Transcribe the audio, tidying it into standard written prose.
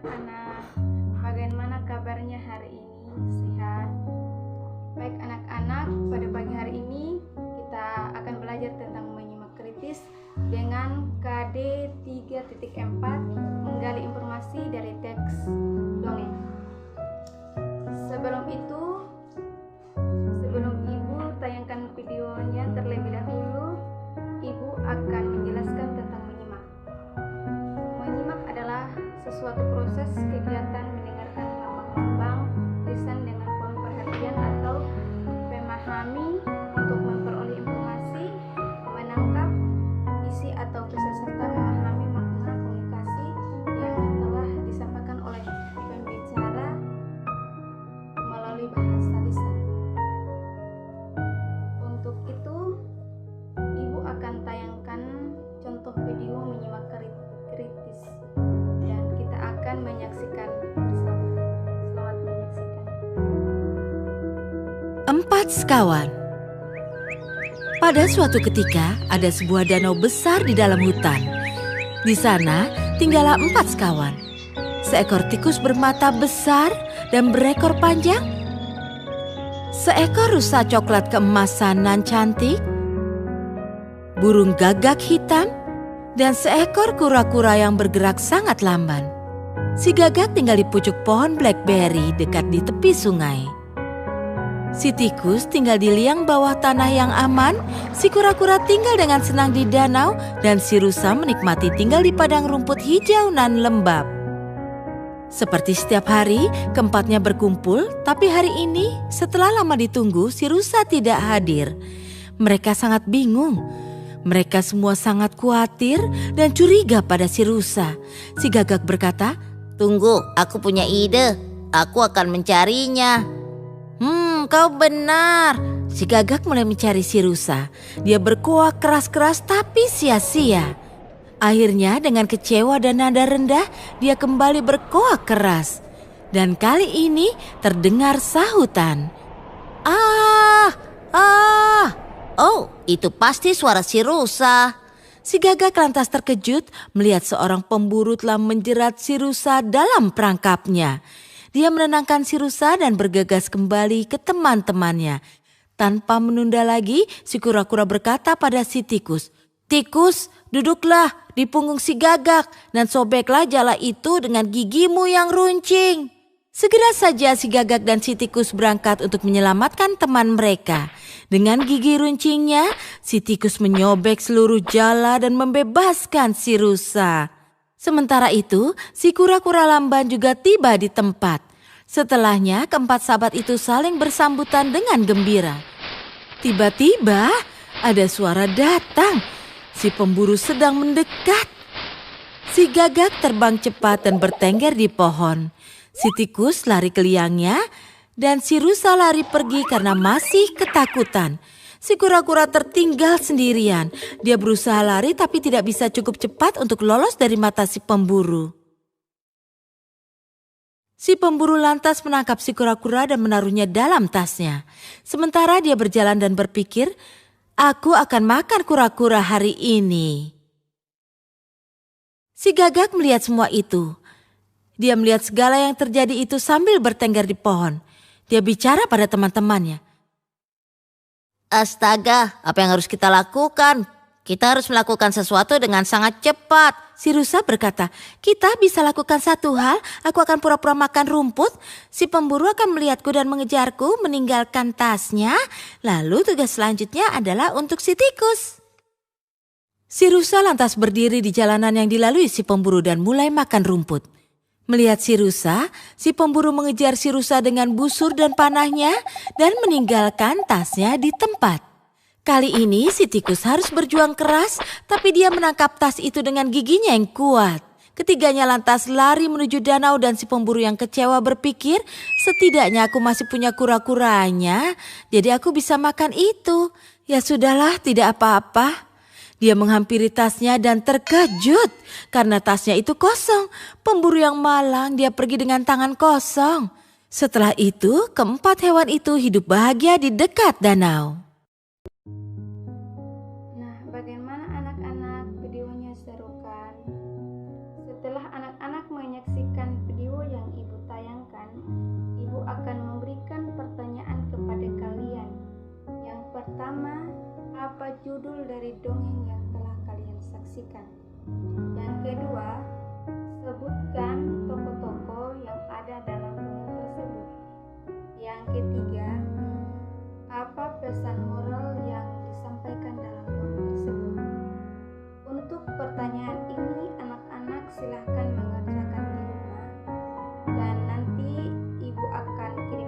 anak-anak, bagaimana kabarnya hari ini? Sehat? Baik anak-anak, pada pagi hari ini kita akan belajar tentang menyimak kritis dengan KD 3.4, menggali informasi dari teks dongeng. Sebelum itu, sebelum Ibu tayangkan videonya terlebih dahulu, Ibu akan menjelaskan tentang menyimak. Menyimak adalah sesuatu proses kegiatan mendengarkan lambang-lambang lisan dengan penuh perhatian atau memahami untuk memperoleh informasi, menangkap isi atau pesan serta memahami makna komunikasi yang telah disampaikan oleh pembicara melalui bahasa lisan. Untuk itu, Ibu akan tayangkan contoh video menyimak kritis dan kita akan menyaksikan bersama. Selamat menyaksikan. 4 sekawan. Pada suatu ketika, ada sebuah danau besar di dalam hutan. Di sana tinggallah 4 sekawan. Seekor tikus bermata besar dan berekor panjang. Seekor rusa coklat keemasan nan cantik. Burung gagak hitam. Dan seekor kura-kura yang bergerak sangat lamban. Si gagak tinggal di pucuk pohon blackberry dekat di tepi sungai. Si tikus tinggal di liang bawah tanah yang aman, si kura-kura tinggal dengan senang di danau, dan si rusa menikmati tinggal di padang rumput hijau nan lembab. Seperti setiap hari, keempatnya berkumpul, tapi hari ini setelah lama ditunggu, si rusa tidak hadir. Mereka sangat bingung. Mereka semua sangat khawatir dan curiga pada si rusa. Si gagak berkata, "Tunggu, aku punya ide. Aku akan mencarinya." Kau benar. Si gagak mulai mencari si rusa. Dia berkuak keras-keras tapi sia-sia. Akhirnya dengan kecewa dan nada rendah, dia kembali berkuak keras. Dan kali ini terdengar sahutan. Ah! Oh, itu pasti suara si rusa. Si gagak lantas terkejut melihat seorang pemburu telah menjerat si rusa dalam perangkapnya. Dia menenangkan si rusa dan bergegas kembali ke teman-temannya. Tanpa menunda lagi, si kura-kura berkata pada si tikus, "Tikus, duduklah di punggung si gagak dan sobeklah jala itu dengan gigimu yang runcing." Segera saja si gagak dan si tikus berangkat untuk menyelamatkan teman mereka. Dengan gigi runcingnya, si tikus menyobek seluruh jala dan membebaskan si rusa. Sementara itu, si kura-kura lamban juga tiba di tempat. Setelahnya, keempat sahabat itu saling bersambutan dengan gembira. Tiba-tiba, ada suara datang. Si pemburu sedang mendekat. Si gagak terbang cepat dan bertengger di pohon. Si tikus lari ke liangnya dan si rusa lari pergi karena masih ketakutan. Si kura-kura tertinggal sendirian. Dia berusaha lari tapi tidak bisa cukup cepat untuk lolos dari mata si pemburu. Si pemburu lantas menangkap si kura-kura dan menaruhnya dalam tasnya. Sementara dia berjalan dan berpikir, "Aku akan makan kura-kura hari ini." Si gagak melihat semua itu. Dia melihat segala yang terjadi itu sambil bertengger di pohon. Dia bicara pada teman-temannya. Astaga, apa yang harus kita lakukan? Kita harus melakukan sesuatu dengan sangat cepat. Si rusa berkata, "Kita bisa lakukan satu hal, aku akan pura-pura makan rumput. Si pemburu akan melihatku dan mengejarku, meninggalkan tasnya. Lalu tugas selanjutnya adalah untuk si tikus." Si rusa lantas berdiri di jalanan yang dilalui si pemburu dan mulai makan rumput. Melihat si rusa, si pemburu mengejar si rusa dengan busur dan panahnya dan meninggalkan tasnya di tempat. Kali ini si tikus harus berjuang keras, tapi dia menangkap tas itu dengan giginya yang kuat. Ketiganya lantas lari menuju danau dan si pemburu yang kecewa berpikir, "Setidaknya aku masih punya kura-kuranya, jadi aku bisa makan itu. Ya sudahlah, tidak apa-apa." Dia menghampiri tasnya dan terkejut karena tasnya itu kosong. Pemburu yang malang, dia pergi dengan tangan kosong. Setelah itu, keempat hewan itu hidup bahagia di dekat danau. Nah, bagaimana anak-anak? Videonya seru kan? Setelah anak-anak menyaksikan video Yang ketiga, apa pesan moral yang disampaikan dalam bom tersebut? Untuk pertanyaan ini, anak-anak silahkan mengerjakan di rumah dan nanti ibu akan kirim